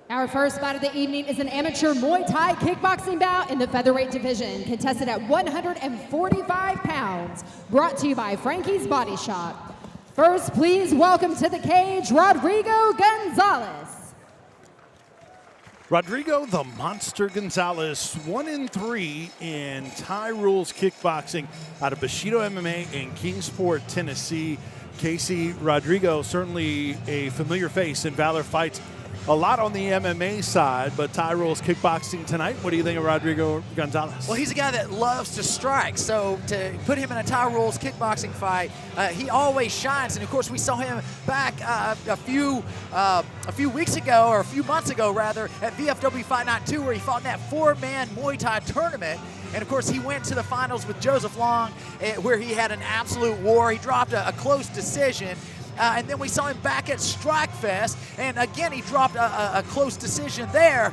Our first bout of the evening is an amateur Muay Thai kickboxing bout in the featherweight division, contested at 145 pounds, brought to you by Frankie's Body Shop. First, please welcome to the cage, Rodrigo Gonzalez. Rodrigo the Monster Gonzalez, 1-3 in Thai Rules Kickboxing out of Bushido MMA in Kingsport, Tennessee. Casey, Rodrigo, certainly a familiar face in Valor fights. A lot on the MMA side, but Thai Rules Kickboxing tonight. What do you think of Rodrigo Gonzalez? Well, he's a guy that loves to strike, so to put him in a Thai Rules Kickboxing fight, he always shines. And of course, we saw him back a few weeks ago, or a few months ago rather, at VFW Fight Night 2, where he fought in that 4-man Muay Thai tournament. And of course, he went to the finals with Joseph Long, where he had an absolute war. He dropped a close decision. And then we saw him back at Strike Fest, and again, he dropped a close decision there.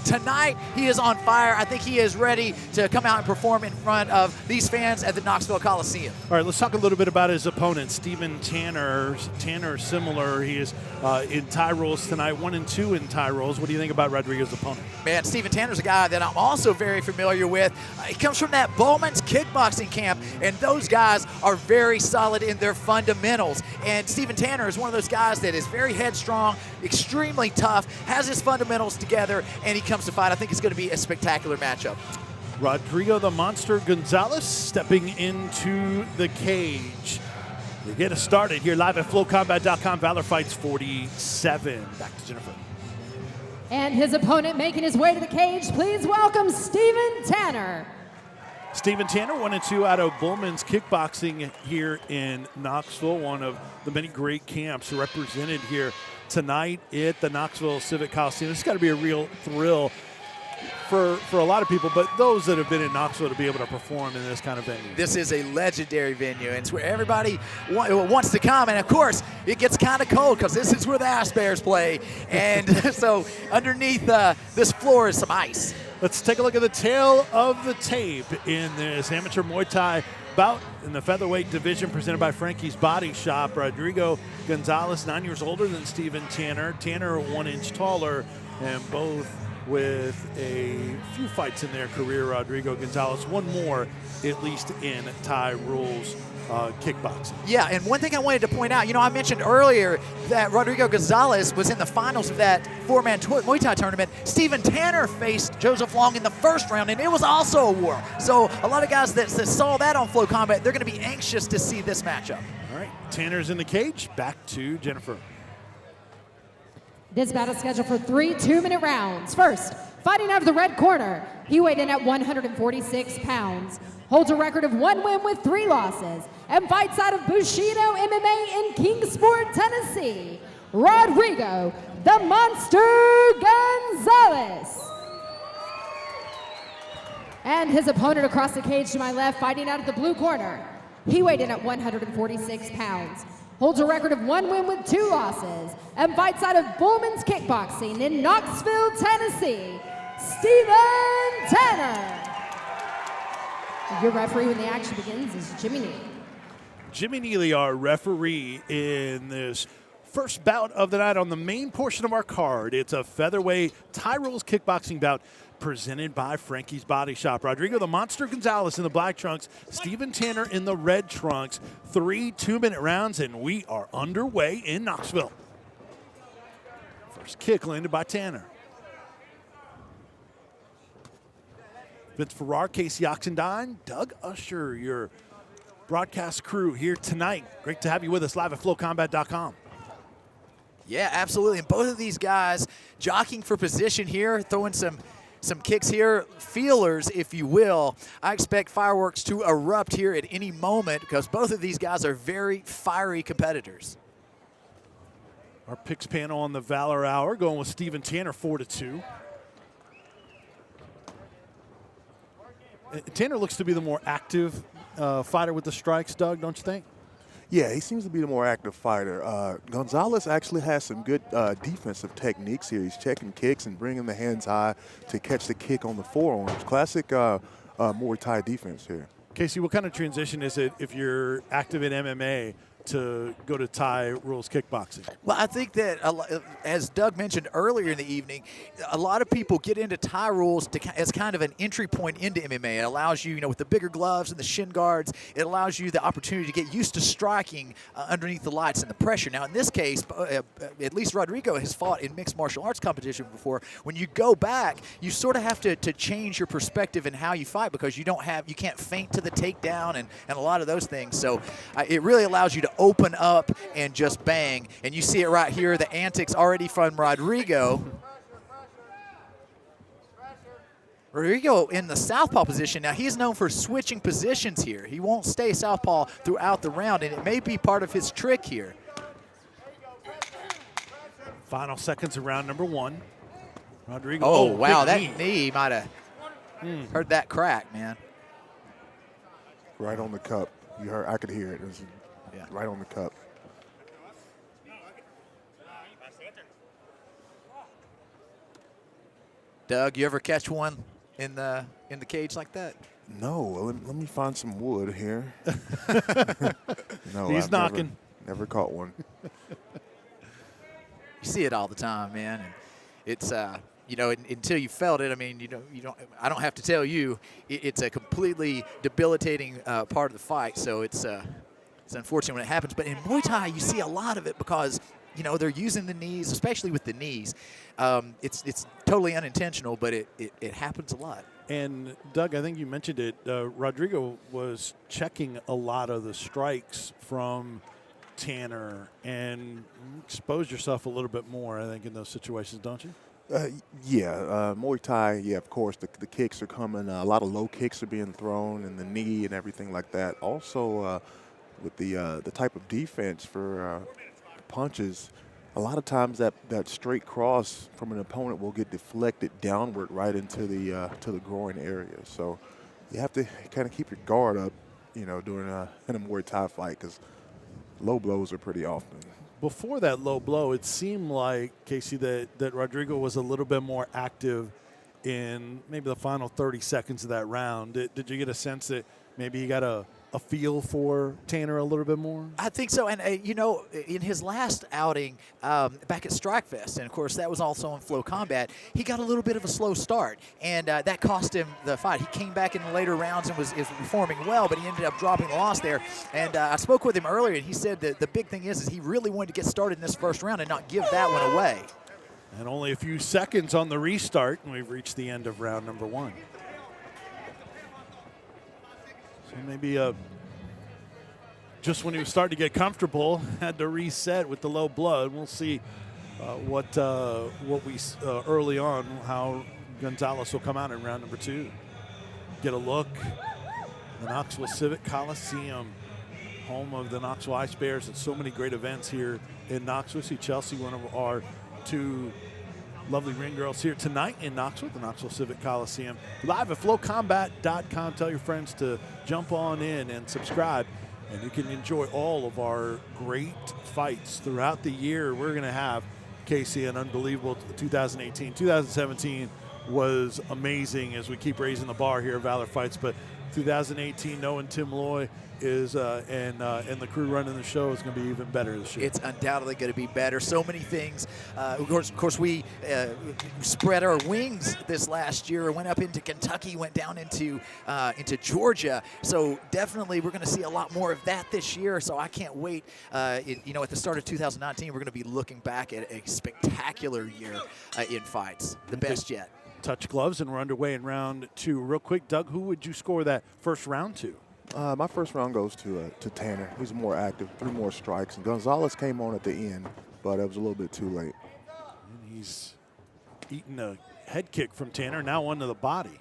Tonight, he is on fire. I think he is ready to come out and perform in front of these fans at the Knoxville Coliseum. All right, let's talk a little bit about his opponent, Steven Tanner. Tanner, similar. He is in Thai Rules tonight, 1-2 in Thai Rules. What do you think about Rodrigo's opponent? Man, Steven Tanner's a guy that I'm also very familiar with. He comes from that Bowman's kickboxing camp, and those guys are very solid in their fundamentals. And Steven Tanner is one of those guys that is very headstrong, extremely tough, has his fundamentals together, and he comes to fight. I think it's going to be a spectacular matchup. Rodrigo the Monster Gonzalez stepping into the cage. We get us started here live at flowcombat.com. Valor Fights 47. Back to Jennifer. And his opponent making his way to the cage, please welcome Steven Tanner. Steven Tanner, 1-2 out of Bullman's Kickboxing here in Knoxville, one of the many great camps represented here tonight at the Knoxville Civic Coliseum. It's got to be a real thrill for a lot of people, but those that have been in Knoxville to be able to perform in this kind of venue. This is a legendary venue, and it's where everybody wants to come. And of course, it gets kind of cold because this is where the Ash Bears play. And so underneath this floor is some ice. Let's take a look at the tail of the tape in this amateur Muay Thai bout in the featherweight division presented by Frankie's Body Shop. Rodrigo Gonzalez, 9 years older than Steven Tanner. Tanner, 1 inch taller, and both with a few fights in their career. Rodrigo Gonzalez, one more at least in Thai Rules kickboxing. Yeah, and one thing I wanted to point out, I mentioned earlier that Rodrigo Gonzalez was in the finals of that 4-man Muay Thai tournament. Steven Tanner faced Joseph Long in the first round, and it was also a war. So a lot of guys that saw that on Flow Combat, they're going to be anxious to see this matchup. All right, Tanner's in the cage. Back to Jennifer. This battle is scheduled for 3 2-minute rounds. First, fighting out of the red corner, he weighed in at 146 pounds, holds a record of 1 win with 3 losses, and fights out of Bushido MMA in Kingsport, Tennessee, Rodrigo the Monster Gonzalez. And his opponent across the cage to my left, fighting out of the blue corner, he weighed in at 146 pounds, holds a record of 1 win with 2 losses, and fights out of Bullman's Kickboxing in Knoxville, Tennessee, Steven Tanner. Your referee when the action begins is Jimmy Neely. Jimmy Neely, our referee in this first bout of the night on the main portion of our card. It's a featherweight Thai Rules Kickboxing bout presented by Frankie's Body Shop. Rodrigo the Monster Gonzalez in the black trunks, Steven Tanner in the red trunks. 3 2-minute rounds, and we are underway in Knoxville. First kick landed by Tanner. Vince Ferrar, Casey Oxendine, Doug Usher, your broadcast crew here tonight. Great to have you with us live at flowcombat.com. Yeah, absolutely. And both of these guys jockeying for position here, throwing some kicks here, feelers, if you will. I expect fireworks to erupt here at any moment because both of these guys are very fiery competitors. Our picks panel on the Valor Hour going with Steven Tanner, 4-2. Tanner looks to be the more active fighter with the strikes, Doug, don't you think? Yeah, he seems to be the more active fighter. Gonzalez actually has some good defensive techniques here. He's checking kicks and bringing the hands high to catch the kick on the forearms. Classic Muay Thai defense here. Casey, what kind of transition is it if you're active in MMA to go to Thai rules kickboxing? Well, I think that, as Doug mentioned earlier in the evening, a lot of people get into Thai rules as kind of an entry point into MMA. It allows you, with the bigger gloves and the shin guards, it allows you the opportunity to get used to striking underneath the lights and the pressure. Now, in this case, at least Rodrigo has fought in mixed martial arts competition before. When you go back, you sort of have to change your perspective in how you fight, because you can't feint to the takedown and a lot of those things. So it really allows you to open up and just bang. And you see it right here, the antics already from Rodrigo. Rodrigo in the southpaw position. Now, he's known for switching positions here. He won't stay southpaw throughout the round, and it may be part of his trick here. Final seconds of round number 1. Rodrigo. Oh, wow, that knee. knee might have heard that crack, man. Right on the cup. You heard? I could hear it. It was right on the cup. Doug, you ever catch one in the cage like that? No. Well, let me find some wood here. No, He's I've knocking. Never caught one. You see it all the time, man. And it's until you felt it. I mean, I don't have to tell you. It's a completely debilitating part of the fight. So it's unfortunate when it happens. But in Muay Thai, you see a lot of it because they're using the knees, especially with the knees. It's totally unintentional, but it happens a lot. And Doug, I think you mentioned it. Rodrigo was checking a lot of the strikes from Tanner, and expose yourself a little bit more, I think, in those situations, don't you? Muay Thai, of course, the kicks are coming. A lot of low kicks are being thrown, and the knee and everything like that. Also, with the type of defense for punches, a lot of times that straight cross from an opponent will get deflected downward right into the to the groin area. So you have to kind of keep your guard up, during in a Muay Thai fight, because low blows are pretty often. Before that low blow, it seemed like, Casey, that Rodrigo was a little bit more active in maybe the final 30 seconds of that round. Did you get a sense that maybe he got a feel for Tanner a little bit more? I think so. And, in his last outing back at Strikefest, and, of course, that was also in Flow Combat, he got a little bit of a slow start, and that cost him the fight. He came back in the later rounds and was performing well, but he ended up dropping the loss there. And I spoke with him earlier, and he said that the big thing is he really wanted to get started in this first round and not give that one away. And only a few seconds on the restart, and we've reached the end of round number 1. So maybe just when he was starting to get comfortable, had to reset with the low blood. We'll see what we early on, how Gonzalez will come out in round number 2. Get a look. The Knoxville Civic Coliseum, home of the Knoxville Ice Bears, and so many great events here in Knoxville. See Chelsea, one of our 2 lovely ring girls here tonight in Knoxville, the Knoxville Civic Coliseum. Live at flowcombat.com. Tell your friends to jump on in and subscribe, and you can enjoy all of our great fights throughout the year. We're going to have, Casey, an unbelievable 2018. 2017 was amazing as we keep raising the bar here at Valor Fights, but 2018, knowing Tim Loy is and the crew running the show is going to be even better this year. It's undoubtedly going to be better. So many things. Of course, we spread our wings this last year. Went up into Kentucky, went down into Georgia. So definitely, we're going to see a lot more of that this year. So I can't wait. At the start of 2019, we're going to be looking back at a spectacular year in fights, the best yet. Touch gloves, and we're underway in round 2. Real quick, Doug, who would you score that first round to? My first round goes to Tanner. He's more active, 3 more strikes. And Gonzalez came on at the end, but it was a little bit too late. And he's eaten a head kick from Tanner, now one to the body.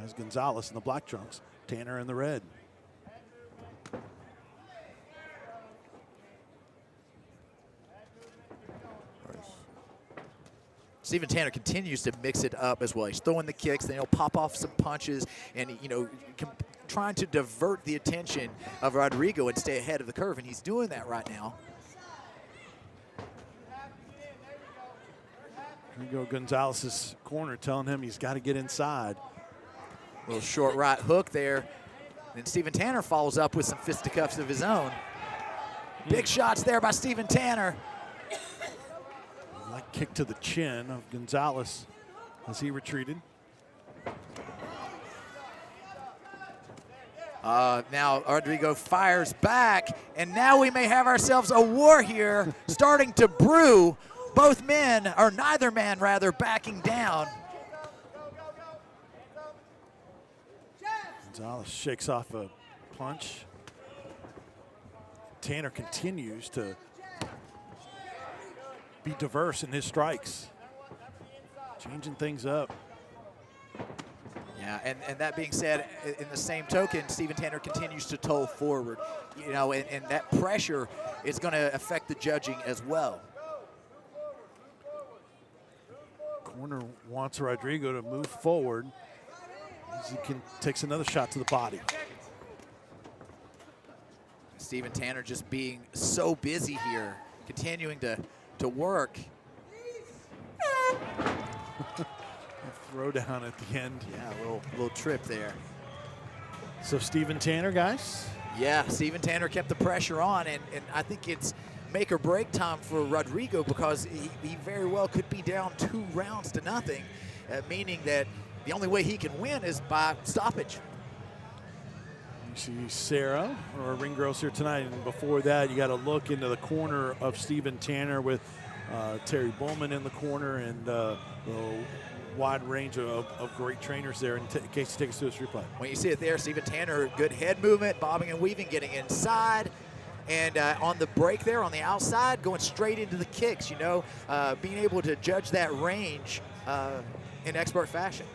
As Gonzalez in the black trunks, Tanner in the red. Steven Tanner continues to mix it up as well. He's throwing the kicks, then he'll pop off some punches, and trying to divert the attention of Rodrigo and stay ahead of the curve, and he's doing that right now. Here you go, Gonzalez's corner telling him he's got to get inside. Little short right hook there. Then Steven Tanner follows up with some fisticuffs of his own. Big shots there by Steven Tanner. Light kick to the chin of Gonzalez as he retreated. Now Rodrigo fires back, and now we may have ourselves a war here starting to brew. Both men, or neither man rather, backing down. Gonzalez shakes off a punch. Tanner continues to be diverse in his strikes, changing things up. Yeah, and that being said, in the same token, Steven Tanner continues to toll forward. You know, and that pressure is going to affect the judging as well. Corner wants Rodrigo to move forward as he takes another shot to the body. Steven Tanner just being so busy here, continuing to work. Throw down at the end. Yeah, a little trip there. So Steven Tanner, guys? Yeah, Steven Tanner kept the pressure on, and I think it's make or break time for Rodrigo, because he very well could be down 2 rounds to nothing, meaning that the only way he can win is by stoppage. You see Sarah, our ring girls here tonight, and before that, you got to look into the corner of Steven Tanner with Terry Bowman in the corner, and the wide range of great trainers there in case you take us to this replay. When you see it there, Steven Tanner, good head movement, bobbing and weaving, getting inside, and on the break there on the outside, going straight into the kicks, you know, being able to judge that range in expert fashion.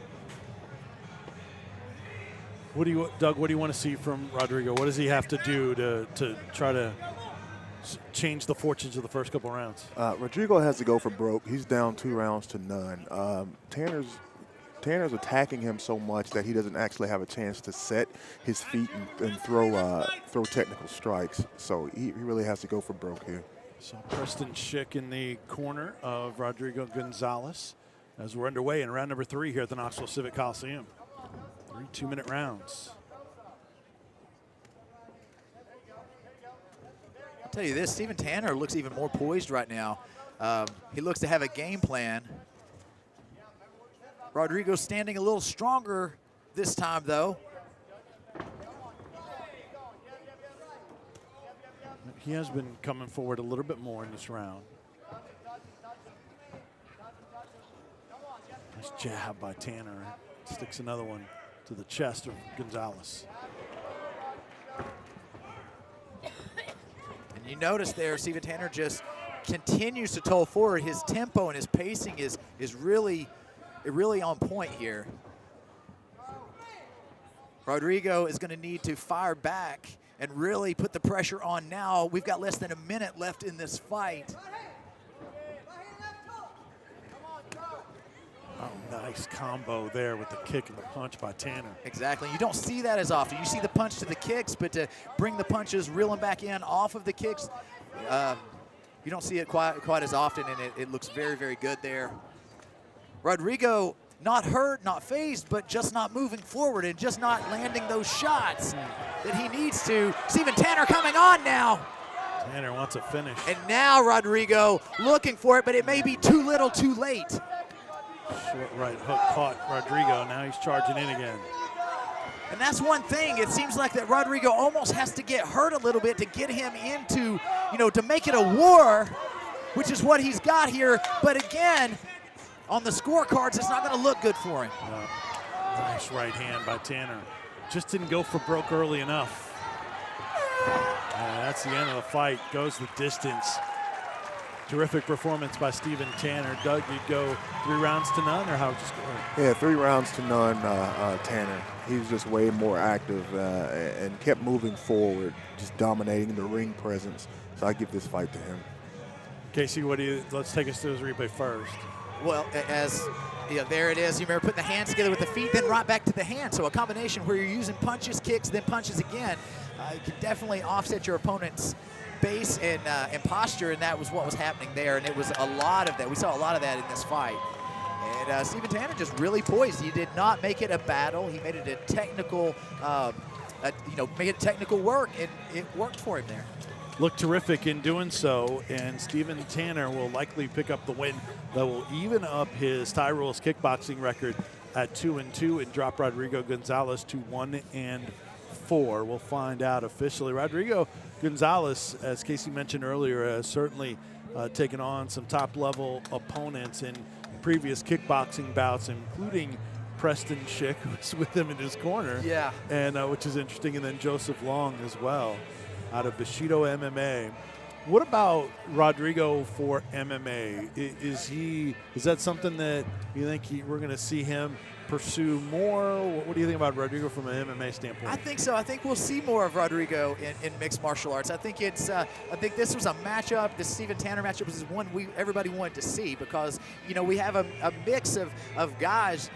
Doug, what do you want to see from Rodrigo? What does he have to do to try to change the fortunes of the first couple rounds? Rodrigo has to go for broke. He's down 2 rounds to none. Tanner's attacking him so much that he doesn't actually have a chance to set his feet and throw technical strikes. So he really has to go for broke here. So Preston Schick in the corner of Rodrigo Gonzalez as we're underway in round number 3 here at the Knoxville Civic Coliseum. 3 2-minute rounds. I'll tell you this, Steven Tanner looks even more poised right now. He looks to have a game plan. Rodrigo's standing a little stronger this time, though. He has been coming forward a little bit more in this round. Nice jab by Tanner. Sticks another one to the chest of Gonzalez. And you notice there, Steven Tanner just continues to toll forward. His tempo and his pacing is really on point here. Rodrigo is going to need to fire back and really put the pressure on now. We've got less than a minute left in this fight. Oh, nice combo there with the kick and the punch by Tanner. Exactly. You don't see that as often. You see the punch to the kicks, but to bring the punches, reel them back in off of the kicks, you don't see it quite as often, and it looks very, very good there. Rodrigo not hurt, not phased, but just not moving forward and just not landing those shots that he needs to. Steven Tanner coming on now. Tanner wants a finish. And now Rodrigo looking for it, but it may be too little too late. Short right hook caught Rodrigo. Now he's charging in again. And that's one thing. It seems like that Rodrigo almost has to get hurt a little bit to get him into, to make it a war, which is what he's got here. But again, on the scorecards, it's not going to look good for him. No. Nice right hand by Tanner. Just didn't go for broke early enough. That's the end of the fight. Goes the distance. Terrific performance by Steven Tanner. Doug, you'd go 3 rounds to none, or how would you score? Yeah, 3 rounds to none, Tanner. He was just way more active and kept moving forward, just dominating the ring presence. So I give this fight to him. Casey, let's take us to his replay first. Well, there it is. You remember putting the hands together with the feet, then right back to the hands. So a combination where you're using punches, kicks, then punches again. You can definitely offset your opponent's base and posture, and that was what was happening there. And it was a lot of that. We saw a lot of that in this fight. And Steven Tanner just really poised. He did not make it a battle. He made it a technical, made it technical work, and it worked for him there. looked terrific in doing so, and Steven Tanner will likely pick up the win that will even up his Ty Rules kickboxing record at 2-2 and drop Rodrigo Gonzalez to 1-4. We'll find out officially. Rodrigo Gonzalez, as Casey mentioned earlier, has certainly taken on some top-level opponents in previous kickboxing bouts, including Preston Schick, who's with him in his corner. Yeah. And which is interesting, and then Joseph Long as well, out of Bushido MMA. What about Rodrigo for MMA? Is that something that you think we're going to see him pursue more? What do you think about Rodrigo from an MMA standpoint? I think so. I think we'll see more of Rodrigo in mixed martial arts. I think it's. I think this was a matchup. The Steven Tanner matchup was one everybody wanted to see because we have a mix of guys.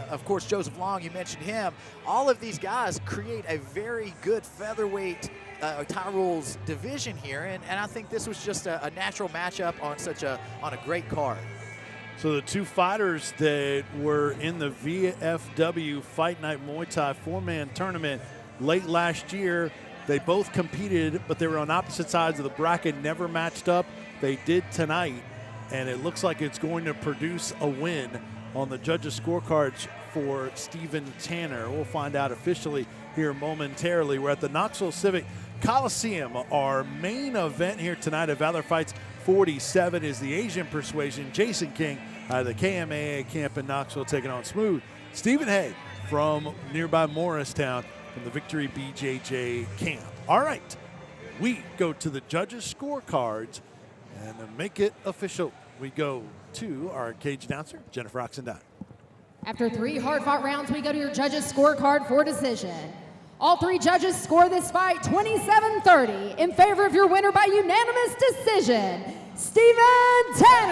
Of course, Joseph Long, you mentioned him. All of these guys create a very good featherweight Ty Rules division here, and I think this was just a natural matchup on a great card. So the two fighters that were in the VFW Fight Night Muay Thai 4-man tournament late last year, they both competed, but they were on opposite sides of the bracket, never matched up. They did tonight, and it looks like it's going to produce a win on the judges' scorecards for Steven Tanner. We'll find out officially here momentarily. We're at the Knoxville Civic Coliseum. Our main event here tonight at Valor Fights 47 is the Asian Persuasion. Jason King out of the KMAA camp in Knoxville taking on Smooth Stephen Hay from nearby Morristown from the Victory BJJ camp. All right, we go to the judges' scorecards, and to make it official, we go to our cage announcer, Jennifer Oxendine. After 3 hard-fought rounds, we go to your judges' scorecard for decision. All 3 judges score this fight 27-30 in favor of your winner by unanimous decision, Steven Tanner.